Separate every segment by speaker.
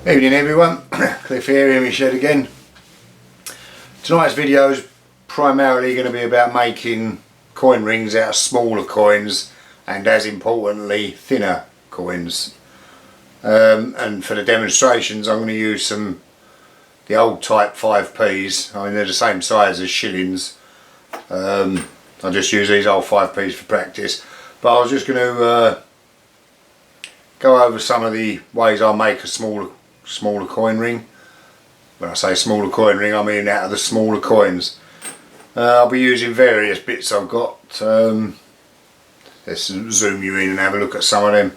Speaker 1: Evening everyone, Cliff here in my shed again. Tonight's video is primarily going to be about making coin rings out of smaller coins and, as importantly, thinner coins. And for the demonstrations I'm going to use the old type 5p's. I mean, they're the same size as shillings. I just use these old 5p's for practice, but I was just going to go over some of the ways I make a smaller coin ring. When I say smaller coin ring, I mean out of the smaller coins. I'll be using various bits I've got. Let's zoom you in and have a look at some of them.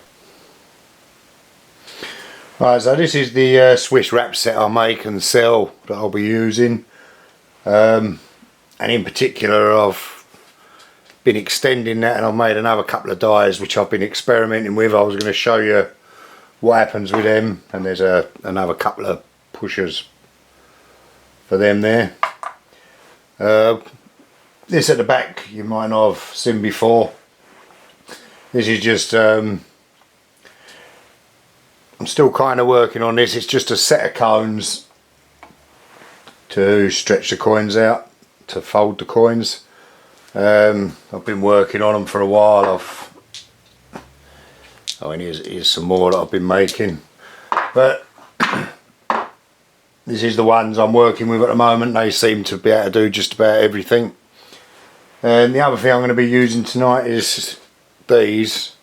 Speaker 1: Right, so this is the Swiss wrap set I make and sell that I'll be using. And in particular I've been extending that, and I've made another couple of dies which I've been experimenting with. I was going to show you what happens with them, and there's another couple of pushers for them there. This at the back you might not have seen before. This is just I'm still kind of working on this. It's just a set of cones to stretch the coins out, to fold the coins. I've been working on them for a while. Here's some more that I've been making, but this is the ones I'm working with at the moment. They seem to be able to do just about everything. And the other thing I'm going to be using tonight is these.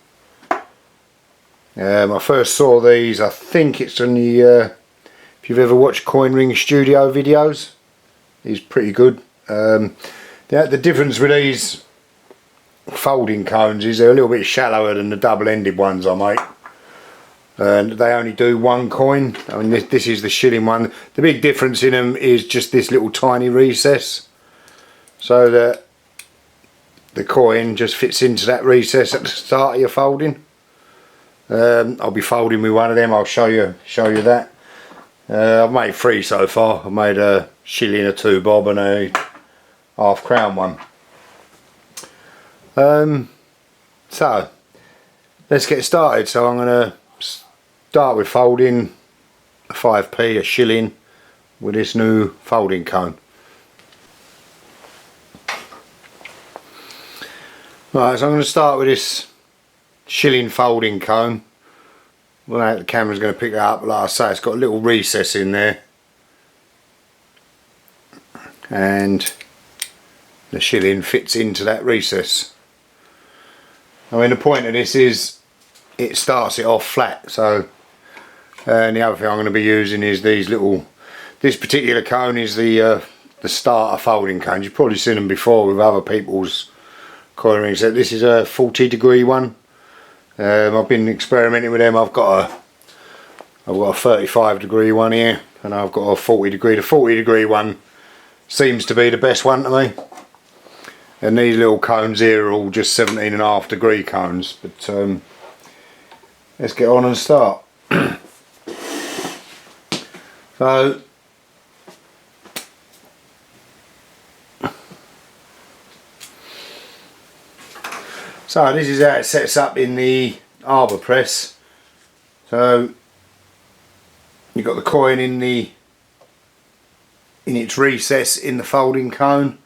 Speaker 1: I first saw these, I think it's on the if you've ever watched coin ring studio videos, these are pretty good. The difference with these folding cones is they're a little bit shallower than the double-ended ones I make, and they only do one coin. I mean, this is the shilling one. The big difference in them is just this little tiny recess, so that the coin just fits into that recess at the start of your folding. I'll be folding with one of them. I'll show you that. I've made 3 so far. I've made a shilling, a 2 bob and a half crown one. So let's get started. So I'm going to start with folding a 5p, a shilling, with this new folding cone. Right, so I'm going to start with this shilling folding cone. Well, the camera's going to pick it up, but like I say, it's got a little recess in there, and the shilling fits into that recess. I mean, the point of this is it starts it off flat. So and the other thing I'm going to be using is these little, this particular cone is the starter folding cones. You've probably seen them before with other people's coin rings. So this is a 40-degree one. I've been experimenting with them. I've got a 35-degree one here, and I've got a 40-degree. The 40-degree one seems to be the best one to me. And these little cones here are all just 17.5-degree cones. But let's get on and start. So this is how it sets up in the arbor press. So you've got the coin in its recess in the folding cone.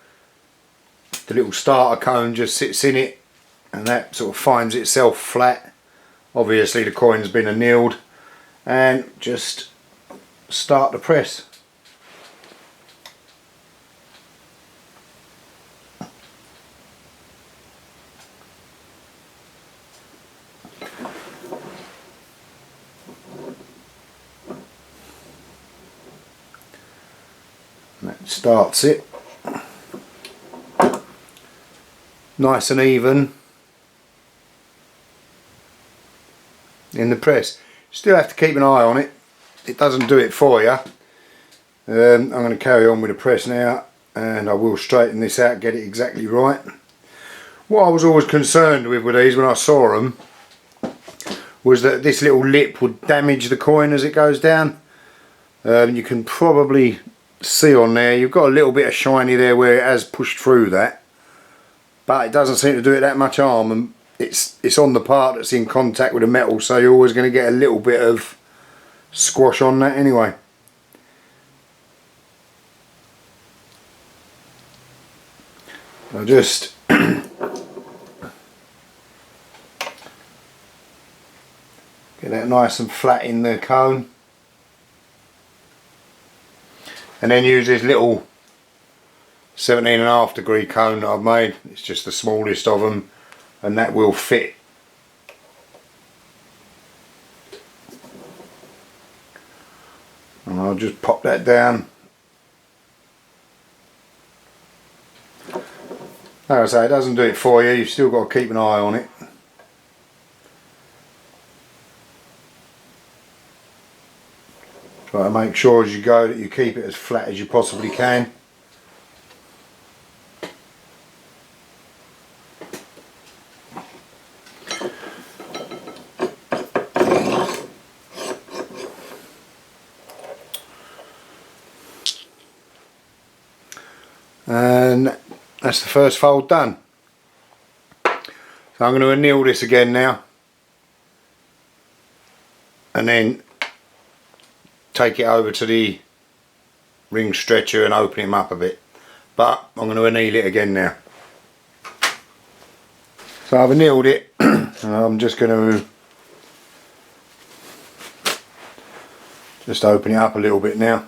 Speaker 1: The little starter cone just sits in it, and that sort of finds itself flat. Obviously the coin's been annealed, and just start the press. And that starts it. Nice and even in the press. Still have to keep an eye on it. It doesn't do it for you. I'm going to carry on with the press now, and I will straighten this out, get it exactly right. What I was always concerned with these when I saw them was that this little lip would damage the coin as it goes down. You can probably see on there, you've got a little bit of shiny there where it has pushed through that, but it doesn't seem to do it that much harm, and it's on the part that's in contact with the metal, so you're always going to get a little bit of squash on that anyway. I'll just get that nice and flat in the cone, and then use this little 17.5 degree cone that I've made. It's just the smallest of them, and that will fit. And I'll just pop that down. Like I say, it doesn't do it for you, you've still got to keep an eye on it. Try to make sure as you go that you keep it as flat as you possibly can. And that's the first fold done. So I'm going to anneal this again now, and then take it over to the ring stretcher and open him up a bit. But I'm going to anneal it again now. So I've annealed it, and I'm just going to just open it up a little bit now.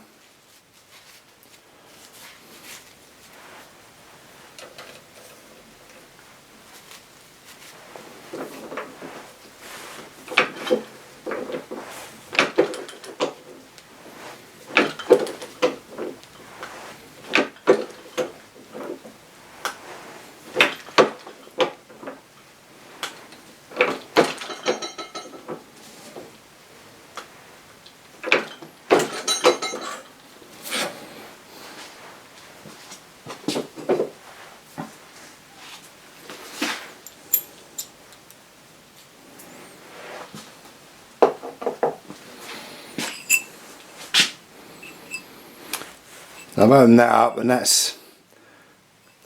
Speaker 1: I've opened that up, and that's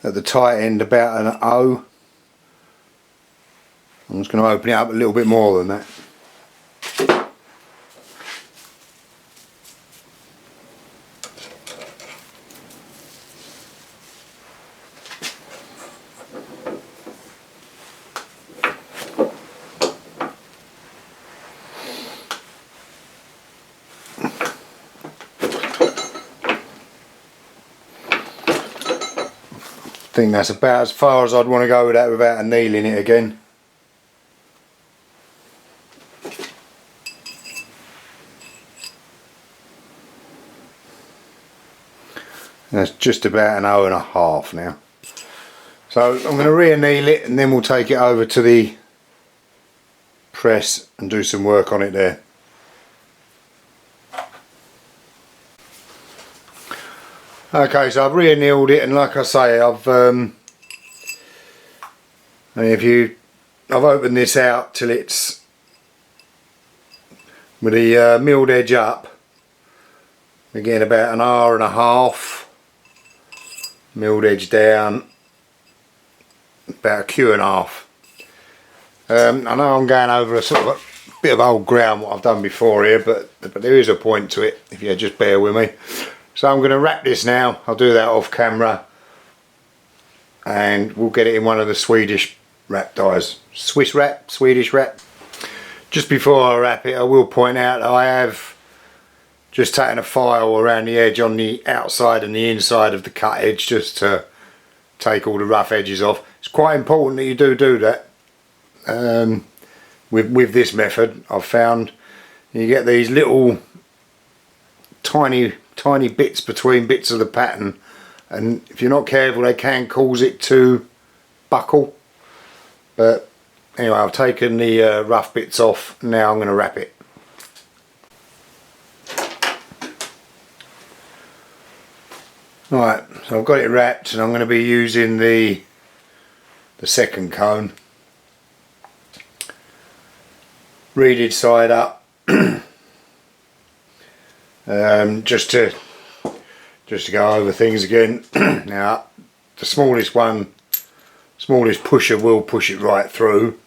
Speaker 1: at the tight end about an O. I'm just going to open it up a little bit more than that. I think that's about as far as I'd want to go with that without annealing it again. That's just about an hour and a half now. So I'm going to re-anneal it, and then we'll take it over to the press and do some work on it there. Okay, so I've re-annealed it, and like I say, I've opened this out till it's with the milled edge up. Again, about an hour and a half. Milled edge down, about a Q and a half. I know I'm going over a sort of a bit of old ground what I've done before here, but there is a point to it if you just bear with me. So I'm going to wrap this now. I'll do that off camera, and we'll get it in one of the Swedish wrap dies. Swiss wrap, Swedish wrap. Just before I wrap it, I will point out that I have just taken a file around the edge on the outside and the inside of the cut edge, just to take all the rough edges off. It's quite important that you do that. With this method, I've found you get these little tiny bits between bits of the pattern, and if you're not careful they can cause it to buckle. But anyway, I've taken the rough bits off. Now I'm going to wrap it. Right, so I've got it wrapped, and I'm going to be using the second cone, reeded side up. Just to go over things again. Now the smallest pusher will push it right through,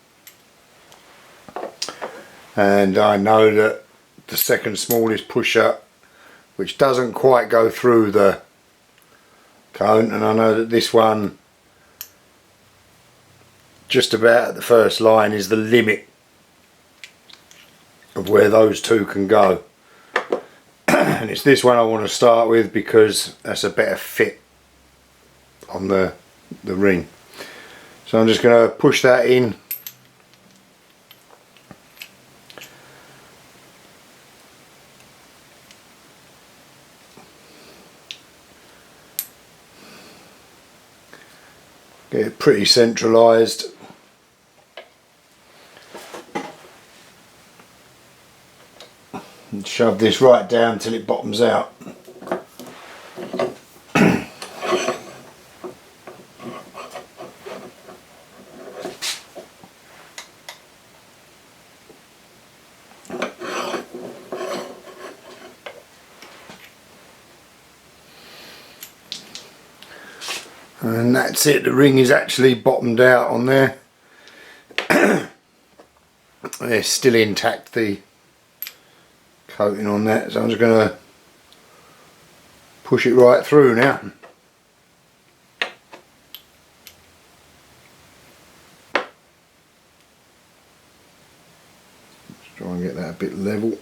Speaker 1: and I know that the second smallest pusher, which doesn't quite go through the cone, and I know that this one just about at the first line is the limit of where those two can go. And it's this one I want to start with because that's a better fit on the ring. So I'm just going to push that in. Get it pretty centralised. And shove this right down till it bottoms out. And that's it, the ring is actually bottomed out on there. It's still intact, the coating on that, so I'm just going to push it right through now. Let's try and get that a bit level.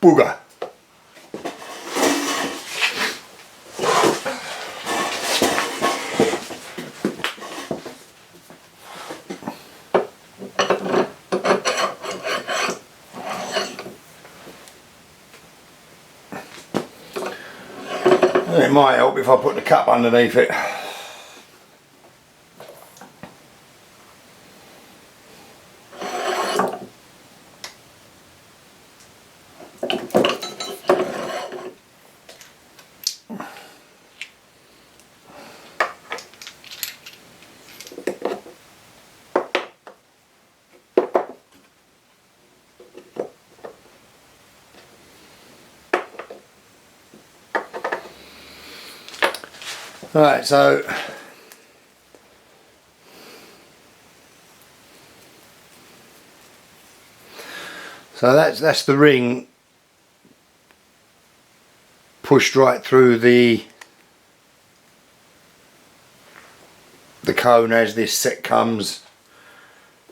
Speaker 1: Booger. It might help if I put the cup underneath it. Right, so that's the ring pushed right through the cone as this set comes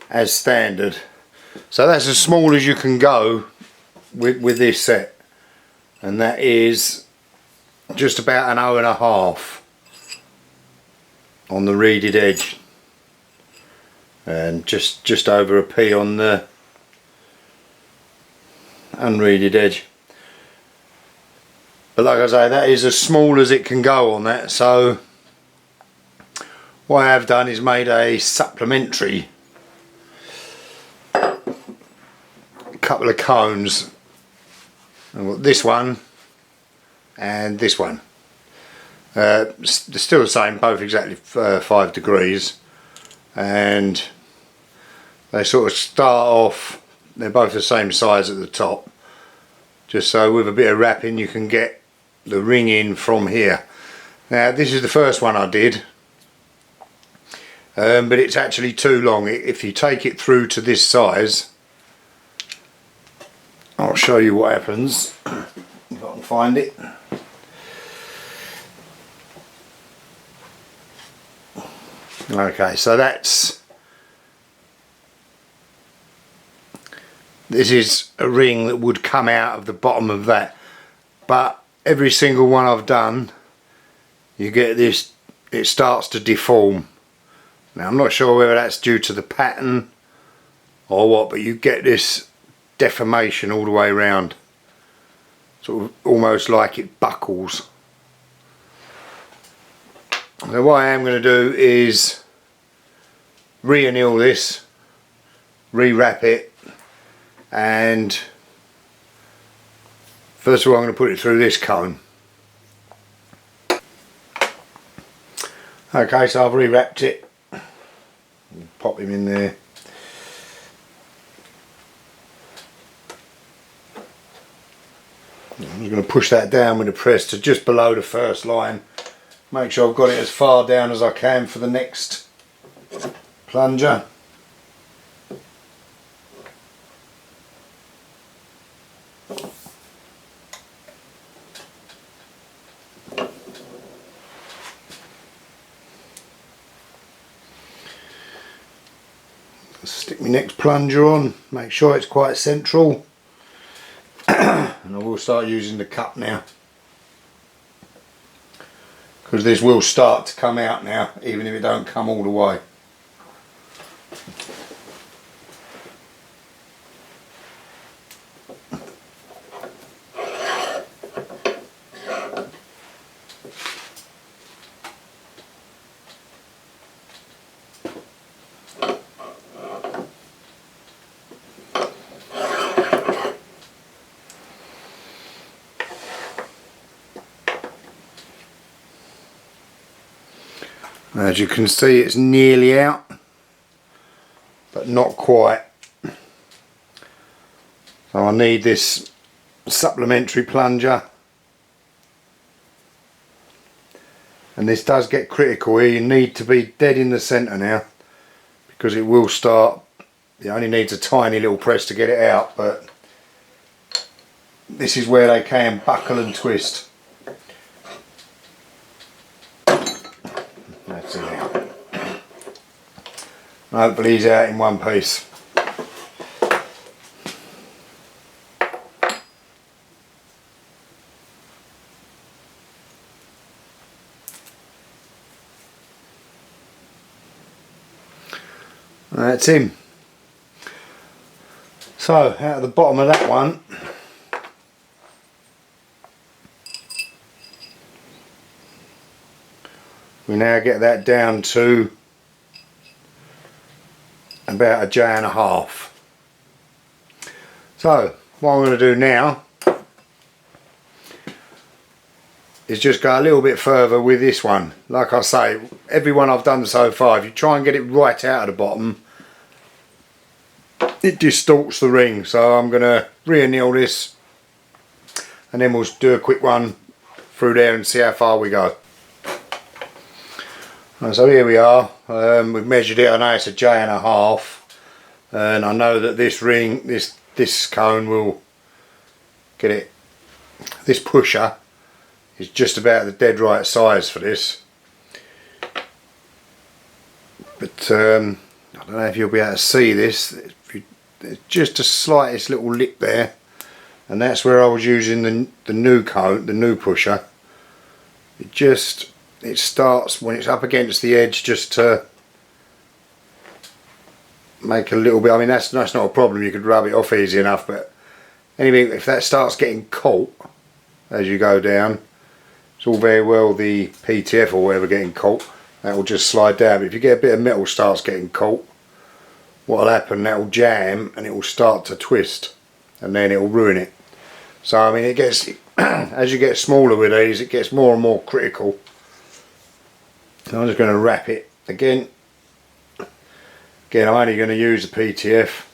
Speaker 1: as standard. So that's as small as you can go with this set, and that is just about an 0.5 on the reeded edge, and just over a P on the unreeded edge. But like I say, that is as small as it can go on that. So what I have done is made a supplementary couple of cones. I've got this one and this one. They're still the same, both exactly 5 degrees, and they sort of start off, they're both the same size at the top, just so with a bit of wrapping you can get the ring in from here. Now this is the first one I did, but it's actually too long. If you take it through to this size, I'll show you what happens if I can find it. Okay, so this is a ring that would come out of the bottom of that, but every single one I've done, you get this, it starts to deform. Now I'm not sure whether that's due to the pattern or what, but you get this deformation all the way around, sort of almost like it buckles. So what I am going to do is re-anneal this, re-wrap it, and first of all I'm going to put it through this cone. Okay, so I've re-wrapped it, pop him in there. I'm just going to push that down with the press to just below the first line. Make sure I've got it as far down as I can for the next plunger. Stick my next plunger on, make sure it's quite central, and I will start using the cup now, because this will start to come out now, even if it don't come all the way. As you can see, it's nearly out, but not quite. So I need this supplementary plunger, and this does get critical here. You need to be dead in the centre now, because it will start. It only needs a tiny little press to get it out, but this is where they can buckle and twist. That's it out. Hopefully he's out in one piece. That's him. So out of the bottom of that one, we now get that down to about 1.5 J. So what I'm going to do now is just go a little bit further with this one. Like I say, every one I've done so far, if you try and get it right out of the bottom, it distorts the ring. So I'm going to re-anneal this, and then we'll do a quick one through there and see how far we go. And so here we are. We've measured it. I know it's 1.5 J, and I know that this ring, this cone will get it. This pusher is just about the dead right size for this. But I don't know if you'll be able to see this. There's just the slightest little lip there, and that's where I was using the new cone, the new pusher. It starts when it's up against the edge, just to make a little bit. I mean, that's not a problem, you could rub it off easy enough, but anyway, if that starts getting caught as you go down, it's all very well the PTF or whatever getting caught, that will just slide down. But if you get a bit of metal starts getting caught, what will happen, that will jam and it will start to twist, and then it will ruin it. So I mean, it gets as you get smaller with these, it gets more and more critical. So I'm just going to wrap it again. Again, I'm only going to use the PTF.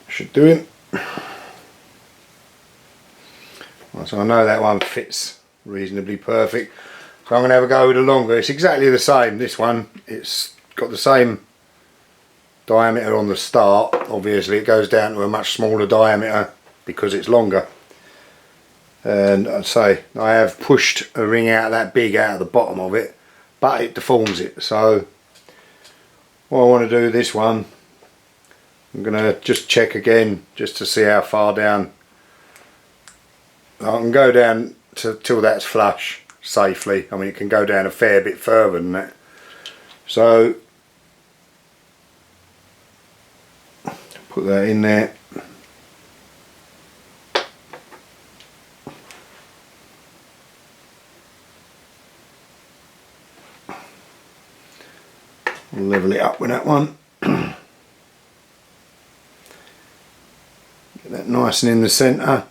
Speaker 1: Should do it. Well, so I know that one fits reasonably perfect. So I'm going to have a go with the longer. It's exactly the same. This one, it's got the same diameter on the start. Obviously it goes down to a much smaller diameter because it's longer, and I'd say I have pushed a ring out that big out of the bottom of it, but it deforms it. So what I want to do this one, I'm going to just check again just to see how far down I can go down till that's flush safely. I mean, it can go down a fair bit further than that. So put that in there. Level it up with that one. Get that nice and in the centre.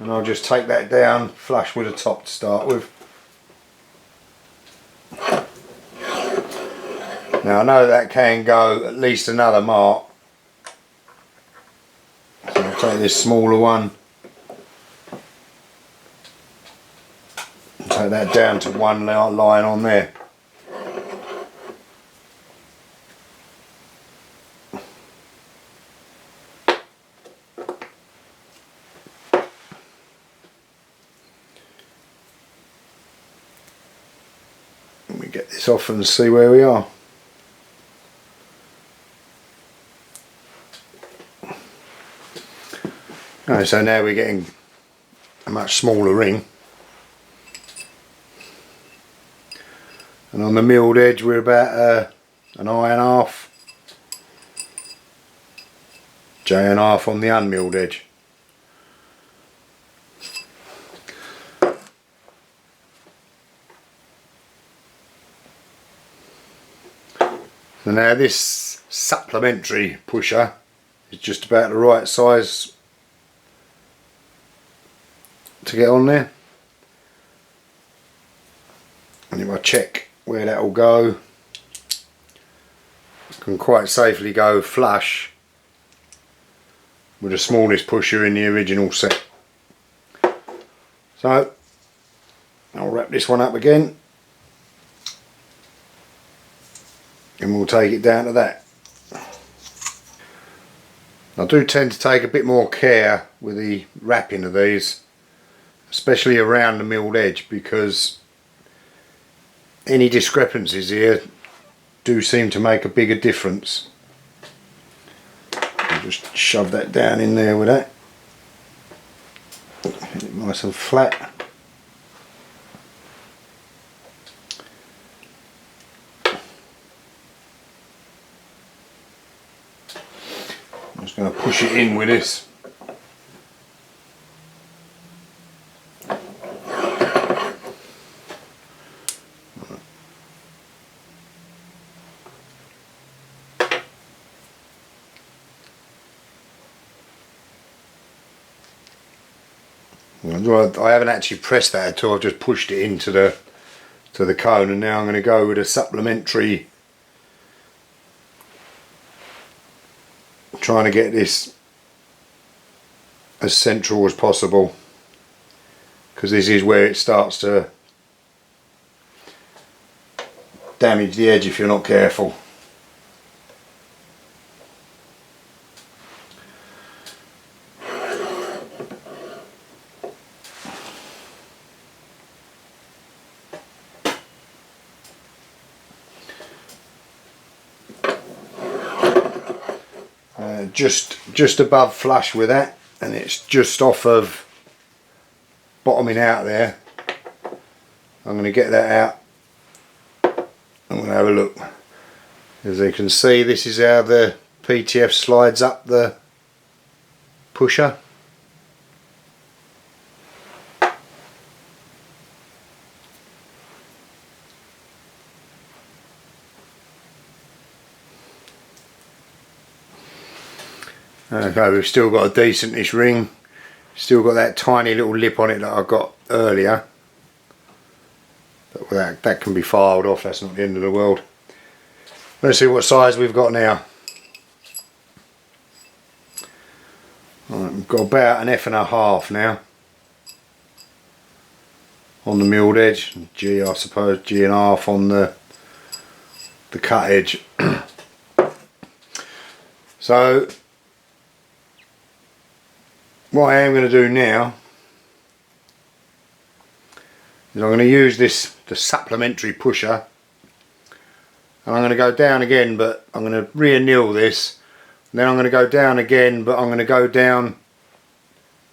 Speaker 1: I'll just take that down flush with the top to start with. Now I know that can go at least another mark, so I'll take this smaller one and take that down to one line on there. Let me get this off and see where we are. Right, so now we're getting a much smaller ring, and on the milled edge we're about an I1/2, J1/2 on the unmilled edge. So now this supplementary pusher is just about the right size to get on there, and if I check where that will go, I can quite safely go flush with the smallest pusher in the original set. So I'll wrap this one up again and we'll take it down to that. I do tend to take a bit more care with the wrapping of these, especially around the milled edge, because any discrepancies here do seem to make a bigger difference. I'll just shove that down in there with that. Get it nice and flat. I'm just going to push it in with this. I haven't actually pressed that at all, I've just pushed it into the cone, and now I'm going to go with a supplementary, trying to get this as central as possible, because this is where it starts to damage the edge if you're not careful. Just above flush with that, and it's just off of bottoming out there. I'm going to get that out. I'm going to have a look. As you can see, this is how the PTF slides up the pusher. Okay, we've still got a decentish ring, still got that tiny little lip on it that I got earlier, but that can be filed off, that's not the end of the world. Let's see what size we've got now. Right, we've got about an F1/2 now on the milled edge, G I suppose, G1/2 on the cut edge. So what I am going to do now is I'm going to use the supplementary pusher, and I'm going to go down again, but I'm going to re-anneal this, and then I'm going to go down again, but I'm going to go down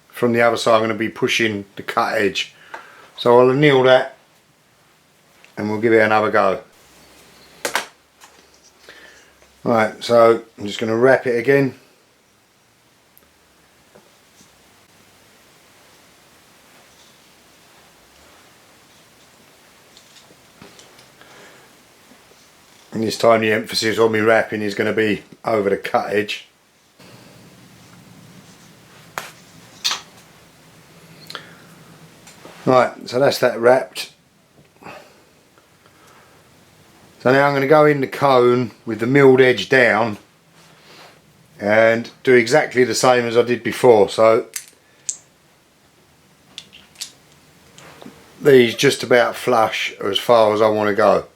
Speaker 1: from the other side. I'm going to be pushing the cut edge, so I'll anneal that and we'll give it another go. Right, so I'm just going to wrap it again. And this time the emphasis on me wrapping is going to be over the cut edge. Right, so that's that wrapped. So now I'm going to go in the cone with the milled edge down and do exactly the same as I did before. So these just about flush as far as I want to go.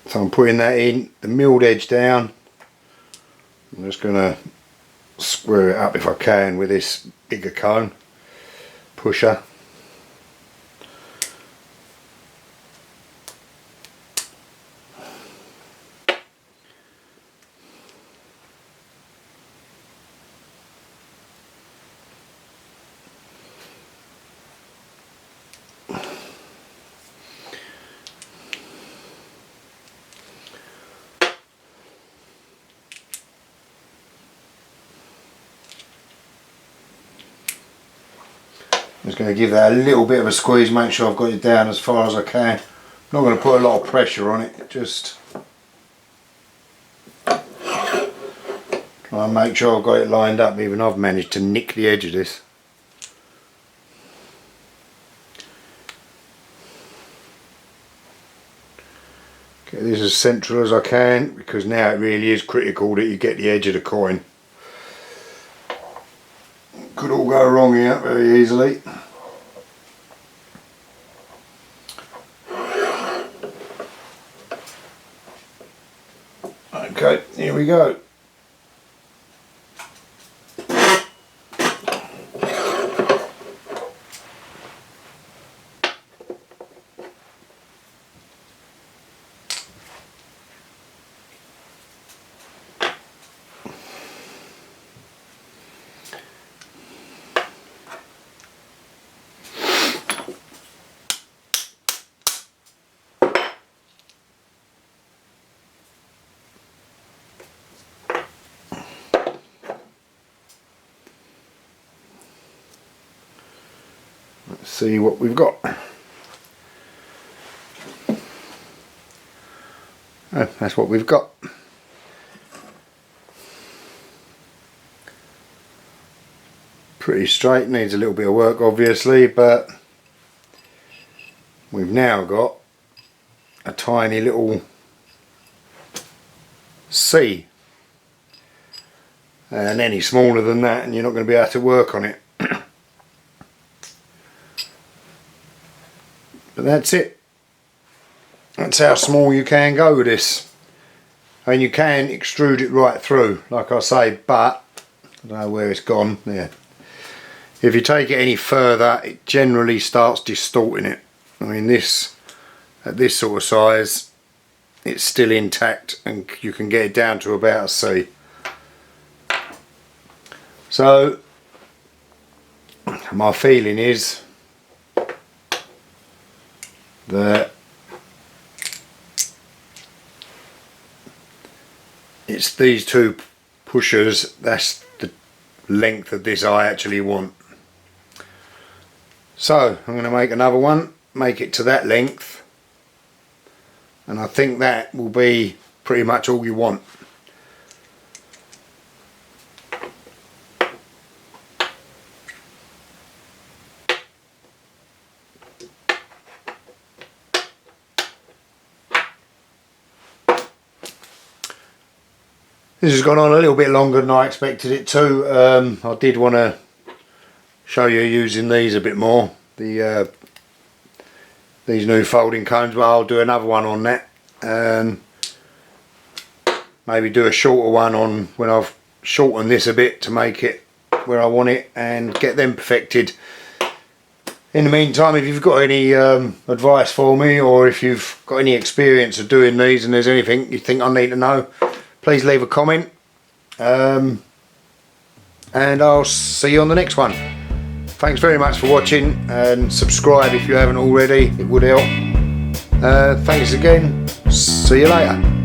Speaker 1: So I'm putting that in, the milled edge down. I'm just going to square it up if I can with this bigger cone pusher. I'm just going to give that a little bit of a squeeze, make sure I've got it down as far as I can. I'm not going to put a lot of pressure on it, just try and make sure I've got it lined up, even I've managed to nick the edge of this. Get this as central as I can, because now it really is critical that you get the edge of the coin. Could all go wrong here very easily. Okay, here we go. Let's see what we've got. Oh, that's what we've got. Pretty straight, needs a little bit of work obviously, but we've now got a tiny little C, and any smaller than that and you're not going to be able to work on it. But that's it. That's how small you can go with this. I mean, you can extrude it right through, like I say, but I don't know where it's gone. Yeah. If you take it any further, it generally starts distorting it. I mean, this at this sort of size, it's still intact, and you can get it down to about a C. So my feeling is that it's these two pushers, that's the length of this I actually want. So I'm going to make another one, make it to that length, and I think that will be pretty much all you want. This has gone on a little bit longer than I expected it to. I did want to show you using these a bit more, these new folding cones, but I'll do another one on that, and maybe do a shorter one on when I've shortened this a bit to make it where I want it and get them perfected. In the meantime, if you've got any advice for me, or if you've got any experience of doing these and there's anything you think I need to know, please leave a comment, and I'll see you on the next one. Thanks very much for watching, and subscribe if you haven't already, it would help. Thanks again, see you later.